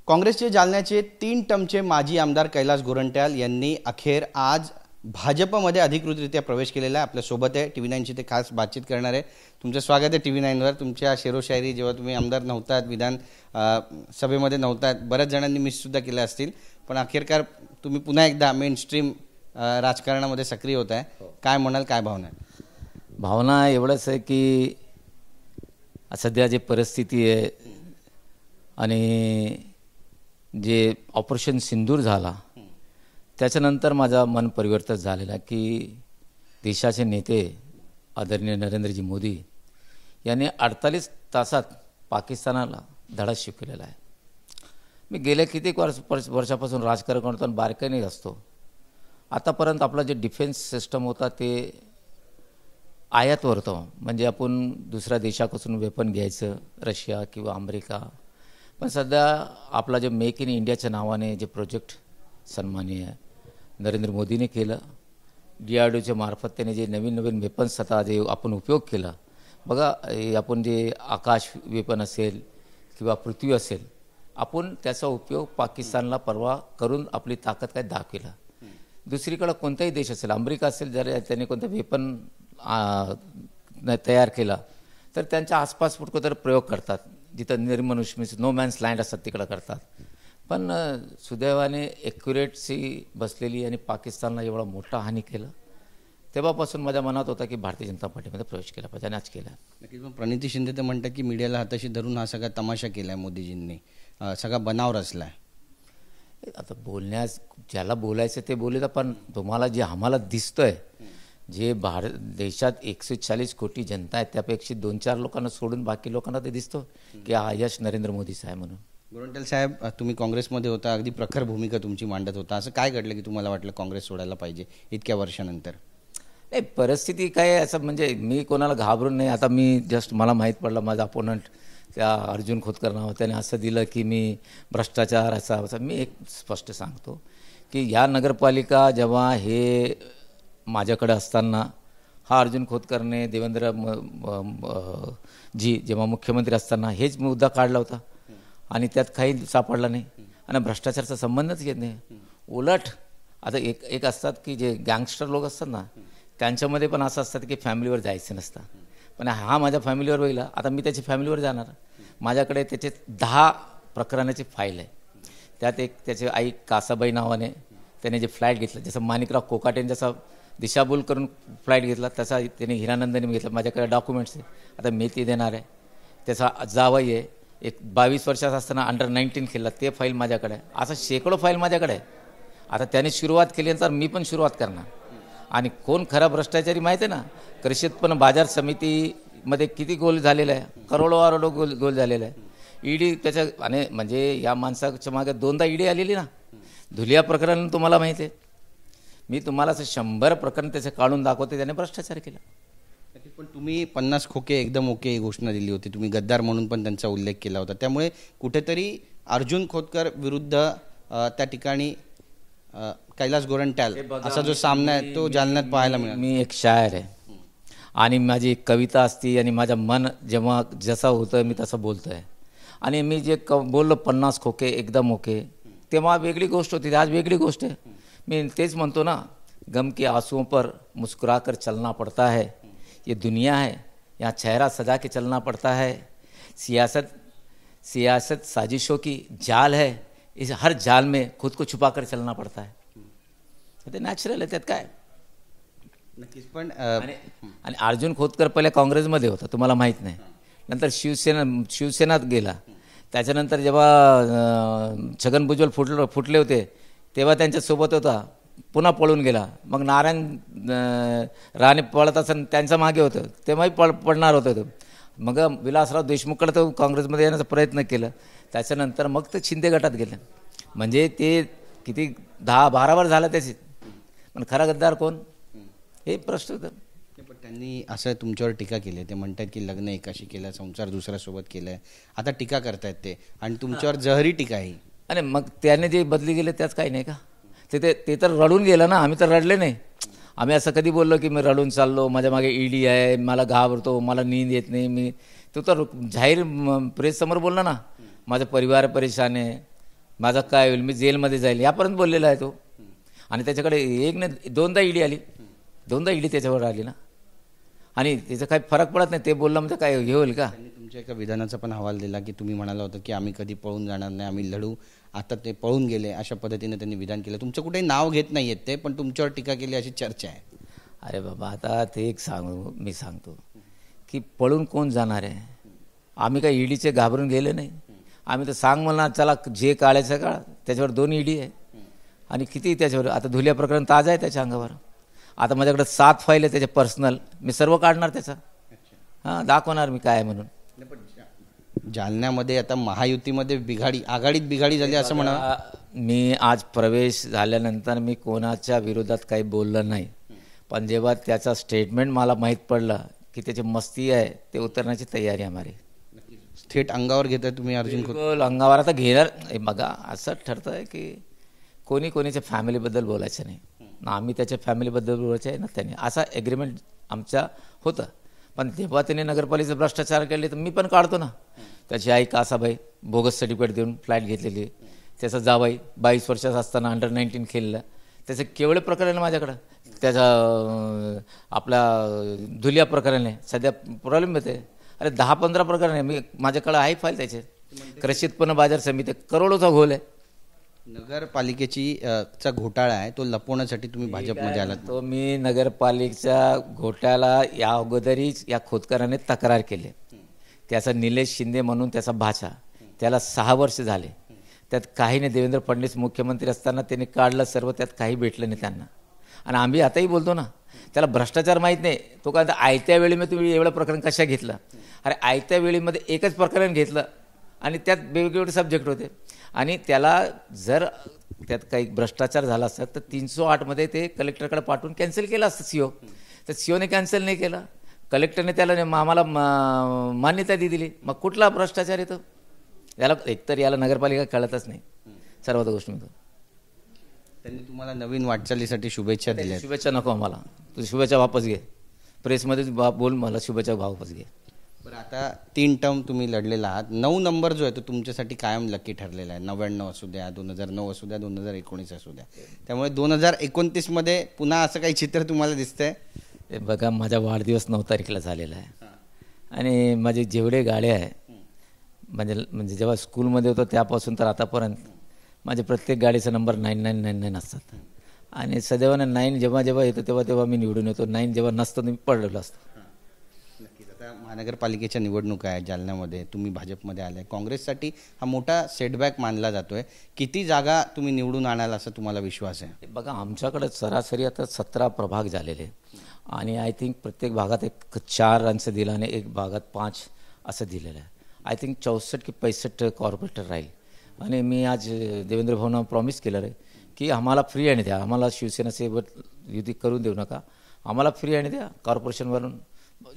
काँग्रेसचे जालन्याचे 3 टर्मचे माजी आमदार कैलास गोरंट्याल यांनी अखेर आज भाजपमध्ये अधिकृतरित्या प्रवेश केलेला आहे। आपल्या सोबत आहे TV9 ची ते खास बातचीत करणार आहे। तुमचं स्वागत आहे TV9 वर। तुमच्या शेरोशायरी जेव्हा तुम्ही आमदार नव्हतात, विधान सभेमध्ये नव्हतात, बऱ्याच जणांनी मिस सुद्धा केल्या असतील, पण अखेरकार तुम्ही पुन्हा एकदा मेन स्ट्रीम राजकारणामध्ये सक्रिय होत आहे। काय म्हणाल, काय भावना आहे? भावना एवढंच आहे की सध्या जी परिस्थिती आहे आणि जे ऑपरेशन सिंदूर झाला त्याच्यानंतर माझा मन परिवर्तन झालेला की देशाचे नेते आदरणीय नरेंद्रजी मोदी यांनी 48 तासात पाकिस्तानाला धडा शिकवलेला आहे। मी गेल्या कित्येक वर्षापासून राजकारण करतो आणि बारकाईने असतो। आतापर्यंत आपला जे डिफेन्स सिस्टम होता ते आयातवर होतं, म्हणजे आपण दुसऱ्या देशापासून वेपन घ्यायचं, रशिया किंवा अमेरिका। पण सध्या आपला जे मेक इन इंडियाच्या नावाने जे प्रोजेक्ट सन्माननीय नरेंद्र मोदीने केलं, DRDOच्या मार्फत त्याने जे नवीन वेपन्स आता जे आपण उपयोग केला, बघा आपण जे आकाश वेपन असेल किंवा पृथ्वी असेल, आपण त्याचा उपयोग पाकिस्तानला परवा करून आपली ताकद काय दाखवला। दुसरीकडे कोणताही देश असेल, अमेरिका असेल, जर त्याने कोणतं वेपन तयार केला तर त्यांच्या आसपास कुठं प्रयोग करतात, जिथं निर्मनुष्य नो मॅन्स लँड असतात तिकडं करतात। पण सुदैवाने ॲक्युरेटसी बसलेली आणि पाकिस्तानला एवढा मोठा हानी केलं, तेव्हापासून माझ्या मनात होता की भारतीय जनता पार्टीमध्ये प्रवेश केला पाहिजे आणि आज केला। नक्कीच। पण प्रणिती शिंदे तर म्हणतात की मीडियाला हाताशी धरून हा सगळा तमाशा केला आहे मोदीजींनी, सगळा बनाव रचला आहे। आता बोलण्यास ज्याला बोलायचं ते बोलत, पण तुम्हाला जे आम्हाला दिसतंय, जे भारत देशात 140 कोटी जनता आहे त्यापेक्षा 2-4 लोकांना सोडून बाकी लोकांना ते दिसतो की हा यश नरेंद्र मोदीचं आहे म्हणून। गोरंट्याल साहेब, तुम्ही काँग्रेसमध्ये होता, अगदी प्रखर भूमिका तुमची मांडत होता, असं काय घडलं की तुम्हाला वाटलं काँग्रेस सोडायला पाहिजे इतक्या वर्षानंतर? नाही, परिस्थिती काय असं, म्हणजे मी कोणाला घाबरून नाही। आता मी जस्ट मला माहीत पडलं, माझा अपोनंट त्या अर्जुन खोतकर नाव, त्याने असं दिलं की मी भ्रष्टाचार असा, मी एक स्पष्ट सांगतो की या नगरपालिका जेव्हा हे माझ्याकडे असताना हा अर्जुन खोतकरने देवेंद्र जी जेव्हा मुख्यमंत्री असताना हेच मुद्दा काढला होता आणि त्यात काही सापडला नाही आणि भ्रष्टाचाराचा संबंधच येत नाही। उलट आता एक असतात की जे गँगस्टर लोक असतात ना, त्यांच्यामध्ये पण असं असतात की फॅमिलीवर जायचं नसतं, पण हा माझ्या फॅमिलीवर होईल, आता मी त्याच्या फॅमिलीवर जाणार। माझ्याकडे त्याचे 10 प्रकरणाची फाईल आहे, त्यात एक त्याचे आई कासाबाई नावाने त्याने जे फ्लॅट घेतलं, जसं माणिकराव कोकाटेने जसा दिशाभूल करून फ्लाईट घेतला तसा त्याने हिरानंदने घेतला। माझ्याकडे डॉक्युमेंट्स आहे, आता मी ते देणार आहे। त्याचा जावई आहे, एक 22 वर्षाचा असताना अंडर-19 खेळला, ते फाईल माझ्याकडे आहे। असं शेकडो फाईल माझ्याकडे आहे। आता त्याने सुरुवात केल्यानंतर मी पण सुरुवात करणार। आणि कोण खरा भ्रष्टाचारी माहिती आहे ना, कृषी उत्पन्न बाजार समितीमध्ये किती गोल झालेला आहे, करोडो गोल झालेला आहे। ईडी त्याच्या, आणि म्हणजे या माणसाच्या मागे 2दा ईडी आलेली ना, धुलिया प्रकरण तुम्हाला माहिती आहे। मी तुम्हाला असं 100 प्रकरण त्याचे काढून दाखवते, त्याने भ्रष्टाचार केला। पण तुम्ही 50 खोके एकदम ओके ही घोषणा दिली होती, तुम्ही गद्दार म्हणून पण त्यांचा उल्लेख केला होता, त्यामुळे कुठेतरी अर्जुन खोतकर विरुद्ध त्या ठिकाणी कैलास गोरंट्याल असा जो सामना आहे तो जालन्यात पाहायला मिळाला। मी एक शायर आहे आणि माझी एक कविता असती आणि माझं मन जेव्हा जसं होतं मी तसं बोलतो आहे, आणि मी जे बोललो 50 खोके एकदम ओके, तेव्हा वेगळी गोष्ट होती, आज वेगळी गोष्ट आहे। मैं तेज म्हणतो ना, गम के आंसुओं पर मुस्कुरा कर चलना पड़ता है, ये दुनिया है यहाँ चेहरा सजा के चलना पड़ता है, सियासत साजिशों की जाल है, इस हर जाल में खुद को छुपा कर चलना पड़ता है। ते नॅचरल आहे, त्यात काय नक्कीच। पण आणि अर्जुन खोतकर पहिले काँग्रेसमध्ये होता, तुम्हाला माहीत नाही, नंतर शिवसेनात गेला, त्याच्यानंतर जेव्हा छगन भुजबळ फुटले होते तेव्हा त्यांच्यासोबत होता, पुन्हा पळून गेला। मग नारायण राणे पळत असताना त्यांच्या मागे होतं, तेव्हाही पडणार होतं। मग विलासराव देशमुखकडे तो काँग्रेसमध्ये येण्याचा प्रयत्न केला, त्याच्यानंतर मग ते शिंदे गटात गेलं। म्हणजे ते किती 10-12 वर झालं त्याचे, पण खरा गद्दार कोण हे प्रश्न होतं। पण त्यांनी असं तुमच्यावर टीका केली, ते म्हणतात की लग्न एकाशी केलं, संसार दुसऱ्यासोबत केलाय, आता टीका करतायत ते, आणि तुमच्यावर जहरी टीका आहे। आणि मग त्याने जे बदली गेले त्यात काही नाही का, ते तर रडून गेलं ना, आम्ही तर रडले नाही। आम्ही असं कधी बोललो की मी रडून चाललो, माझ्या मागे ईडी आहे, मला घाबरतो, मला नींद येत नाही, मी तो तर जाहीर प्रेस समोर बोलला ना, माझा परिवार परेशान आहे, माझं काय होईल, मी जेलमध्ये जाईल यापर्यंत बोललेला आहे तो. आणि त्याच्याकडे एक नाही दोनदा ईडी आली, दोनदा ईडी त्याच्यावर आली ना, आणि त्याचा काही फरक पडत नाही. ते बोललं म्हणजे काय हे होईल का? त्यांनी तुमच्या एका विधानाचा पण हवाल दिला की तुम्ही म्हणाला होता की आम्ही कधी पळून जाणार नाही, आम्ही लढू. आता ते पळून गेले अशा पद्धतीने त्यांनी विधान केलं. तुमचं कुठेही नाव घेत नाहीयेत ते, पण तुमच्यावर टीका केली अशी चर्चा आहे. अरे बाबा, आता ते एक मी सांगतो की पळून कोण जाणार आहे? आम्ही काही ईडीचे घाबरून गेले नाही. आम्ही तर सांग म्हणा चला जे काढायचं काढा. त्याच्यावर 2 ईडी आहे आणि किती त्याच्यावर. आता धुलिया प्रकरण ताजं आहे त्याच्या अंगावर. आता माझ्याकडे 7 फाईल आहे त्याच्या पर्सनल. मी सर्व काढणार त्याचा, हां दाखवणार मी काय आहे म्हणून. जालन्यामध्ये आता महायुतीमध्ये आघाडीत बिघाडी झाली असं म्हणा. मी आज प्रवेश झाल्यानंतर मी कोणाच्या विरोधात काही बोललं नाही, पण जेव्हा त्याचा स्टेटमेंट मला माहीत पडलं की त्याची मस्ती आहे, ते उतरण्याची तयारी आम्हाला. थेट अंगावर घेताय तुम्ही अर्जुन खोत? बिलकुल अंगावर आता घेणार. बघा असं ठरतं आहे की कोणी कोणीच्या फॅमिलीबद्दल बोलायचं नाही ना, आम्ही त्याच्या फॅमिलीबद्दल बोलायचं आहे ना त्याने. असा ॲग्रीमेंट आमचा होतं. पण जेव्हा त्याने नगरपालिकेचा भ्रष्टाचार केले तर मी पण काढतो ना. त्याची आई कासाबाई बोगस सर्टिफिकेट देऊन फ्लॅट घेतलेली, त्याचा जावाई 22 वर्षाचा असताना अंडर-19 खेळलं. त्याचं केवढे प्रकरण आहे माझ्याकडं. त्याचा आपला धुलिया प्रकरण आहे, सध्या प्रॉब्लेम येते. अरे 10-15 प्रकरण आहे. माझ्याकडे आहे फाईल त्याचे. कृषी उत्पन्न बाजार समिती करोडोचा घोल आहे. नगरपालिकेची चा घोटाळा आहे, तो लपवण्यासाठी तुम्ही भाजपमध्ये आलात. तो मी नगरपालिकेच्या घोटाळा या अगोदरीच या खोतकराने तक्रार केली. त्याचा निलेश शिंदे म्हणून त्याचा भाचा, त्याला 6 वर्ष झाले. त्यात काही नाही. देवेंद्र फडणवीस मुख्यमंत्री असताना त्यांनी काढलं सर्व, त्यात काही भेटलं नाही त्यांना. आणि आम्ही आताही बोलतो ना, त्याला भ्रष्टाचार माहीत नाही. तो काय आयत्या वेळेमध्ये तुम्ही एवढं प्रकरण कशा घेतलं? अरे आयत्या वेळेमध्ये एकच प्रकरण घेतलं आणि त्यात वेगवेगळे सब्जेक्ट होते. आणि त्याला जर त्यात काही भ्रष्टाचार झाला असता तर 308मध्ये ते कलेक्टरकडे पाठवून कॅन्सल केलं असतं सीओ. तर सीओने कॅन्सल नाही केलं, कलेक्टरने त्याला आम्हाला मान्यता दिली. मग कुठला भ्रष्टाचार येतो याला? एकतर याला नगरपालिका कळतच नाही सर्वात गोष्टीमध्ये. त्यांनी तुम्हाला नवीन वाटचालीसाठी शुभेच्छा दिल्या. शुभेच्छा नको आम्हाला, तुझी शुभेच्छा वापस घे. प्रेसमध्ये बोल, मला शुभेच्छा वापस घे. बरं, आता 3 टर्म तुम्ही लढलेला आहात. 9 नंबर जो आहे तो तुमच्यासाठी कायम लकी ठरलेला आहे. 99 असू द्या, 2009 असू द्या, 2019 असू द्या. त्यामुळे 2029मध्ये पुन्हा असं काही चित्र तुम्हाला दिसतंय? हे बघा, माझा वाढदिवस 9 तारखेला झालेला आहे आणि माझे जेवढे गाड्या आहे म्हणजे जेव्हा स्कूलमध्ये होतो त्यापासून तर आतापर्यंत माझे प्रत्येक गाडीचा नंबर 9999 असतात. आणि सदैवाने 9 जेव्हा जेव्हा येतो तेव्हा मी निवडून येतो. 9 जेव्हा नसतं मी पडलेलो असतो. नक्कीच. आता महानगरपालिकेच्या निवडणुका आहे जालन्यामध्ये, तुम्ही भाजपमध्ये आलाय. काँग्रेससाठी हा मोठा सेटबॅक मानला जातोय. किती जागा तुम्ही निवडून आणाल असं तुम्हाला विश्वास आहे? बघा, आमच्याकडे सरासरी आता 17 प्रभाग झालेले आणि आय थिंक प्रत्येक भागात एक 4 अंश दिला आणि एक भागात 5 असं दिलेलं आहे. आय थिंक 64 की 65 कॉर्पोरेटर राहील. आणि मी आज देवेंद्र भाऊंना प्रॉमिस केलं आहे की आम्हाला फ्री आणि द्या, आम्हाला शिवसेनेसोबत युती करून देऊ नका, आम्हाला फ्री आणि द्या. कॉर्पोरेशनवरून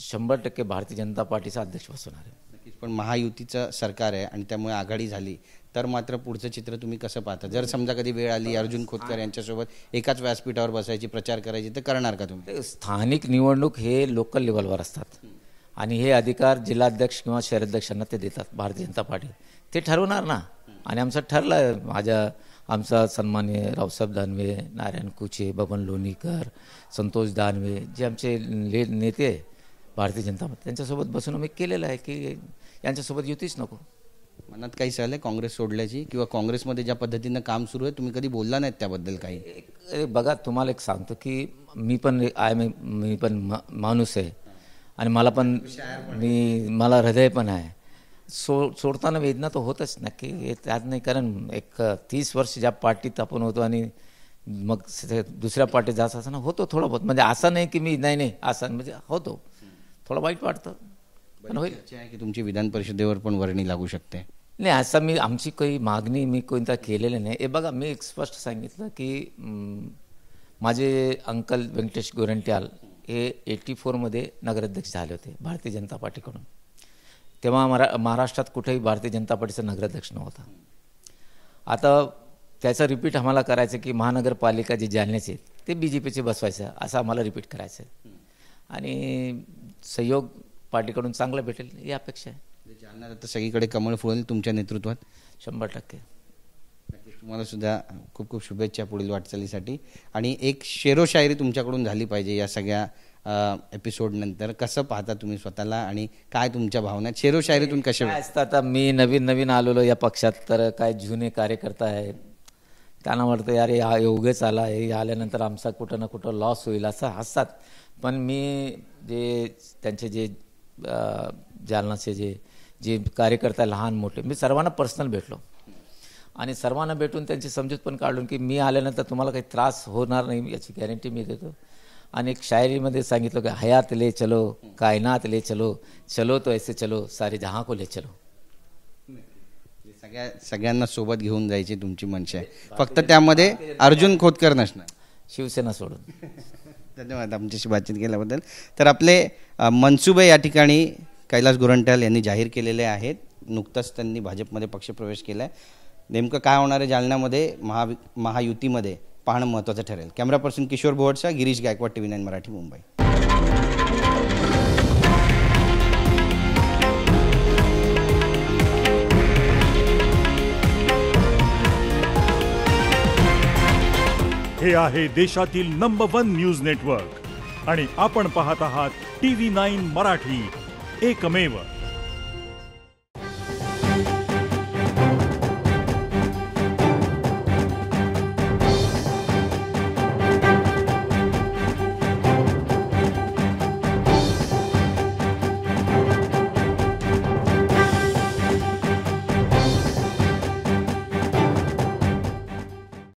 100% भारतीय जनता पार्टीचा अध्यक्ष बसवणार आहे. नक्कीच. पण महायुतीचं सरकार आहे आणि त्यामुळे आघाडी झाली तर मात्र पुढचं चित्र तुम्ही कसं पाहता? जर समजा कधी वेळ आली अर्जुन खोतकर यांच्यासोबत एकाच व्यासपीठावर बसायची, प्रचार करायची, तर करणार का तुम्ही? स्थानिक निवडणूक हे लोकल लेवलवर असतात आणि हे अधिकार जिल्हाध्यक्ष किंवा शहराध्यक्षांना ते देतात भारतीय जनता पार्टी. ते ठरवणार ना. आणि आमचं ठरलं आहे. आमचा सन्मान्य रावसाहेब दानवे, नारायण कुचे, बबन लोणीकर, संतोष दानवे जे आमचे नेते आहे भारतीय जनता पार्टी, त्यांच्यासोबत बसून आम्ही केलेलं आहे की यांच्यासोबत युतीच नको. मनात काही चाललंय काँग्रेस सोडल्याची किंवा काँग्रेसमध्ये ज्या पद्धतीनं काम सुरू आहे तुम्ही कधी बोलला नाहीत त्याबद्दल काही? बघा, तुम्हाला एक सांगतो की मी पण माणूस आहे आणि मला हृदय पण आहे. सोडताना वेदना तर होतच नक्की, त्यात नाही. कारण एक 30 वर्ष ज्या पार्टीत आपण होतो आणि मग दुसऱ्या पार्टीत जायचं असं होतो थोडं बहुत. म्हणजे असं नाही की मी नाही असं म्हणजे होतो, थोडं वाईट वाटतं. पण होईल आहे की तुमची विधान परिषदेवर पण वर्णी लागू शकते? नाही, असं आमची काही मागणी मी कोणता केलेली नाही. हे बघा, मी एक स्पष्ट सांगितलं की माझे अंकल व्यंकटेश गोरंट्याल हे 84मध्ये नगराध्यक्ष झाले होते भारतीय जनता पार्टीकडून. तेव्हा महाराष्ट्रात कुठेही भारतीय जनता पार्टीचा नगराध्यक्ष नव्हता. आता त्याचं रिपीट आम्हाला करायचं की महानगरपालिका जे जालन्याचे ते BJPचे बसवायचं, असं आम्हाला रिपीट करायचं आहे. आणि सहयोग पार्टीकडून चांगला भेटेल ही अपेक्षा आहे. जालन्यात आता सगळीकडे कमळ फुलेल तुमच्या नेतृत्वात? 100%. तुम्हाला सुद्धा खूप खूप शुभेच्छा पुढील वाटचालीसाठी. आणि एक शेरो शायरी तुमच्याकडून झाली पाहिजे या सगळ्या एपिसोड नंतर. कसं पाहता तुम्ही स्वतःला आणि काय तुमच्या भावना शेरो शायरीतून कशा काय असतं, आता मी नवीन आलेलो या पक्षात, तर काय जुने कार्यकर्ता आहेत, त्यांना वाटतं यार हे उगेच आला, हे आल्यानंतर आमचा कुठं ना कुठं लॉस होईल असं हसतात. पण मी जे त्यांचे जे जालनाचे जे कार्यकर्ता लहान मोठे, मी सर्वांना पर्सनल भेटलो आणि सर्वांना भेटून त्यांची समजूत पण काढून की मी आल्यानंतर तुम्हाला काही त्रास होणार नाही याची गॅरंटी मी देतो. आणि एक शायरीमध्ये सांगितलं की हयात ले चलो, कायनात ले चलो, चलो तो ऐसे चलो, सारे जहां को ले चलो. सगळ्यांना सोबत घेऊन जायची तुमची मनशा आहे, फक्त त्यामध्ये अर्जुन खोतकर नसणार, शिवसेना सोडून. धन्यवाद आमच्याशी बातचीत केल्याबद्दल. तर आपले मनसुबे या ठिकाणी कैलास गोरंट्याल यांनी जाहीर केलेले आहेत. नुकताच त्यांनी भाजपमध्ये पक्षप्रवेश केला आहे. नेमकं काय होणार आहे जालन्यामध्ये महायुतीमध्ये पाहणं महत्त्वाचं ठरेल. कॅमेरा पर्सन किशोर भोवडचा, गिरीश गायकवाड, TV9 मराठी, मुंबई. हे आहे देशातील नंबर 1 न्यूज नेटवर्क आणि आपण पाहत आहात TV9 मराठी, एकमेव.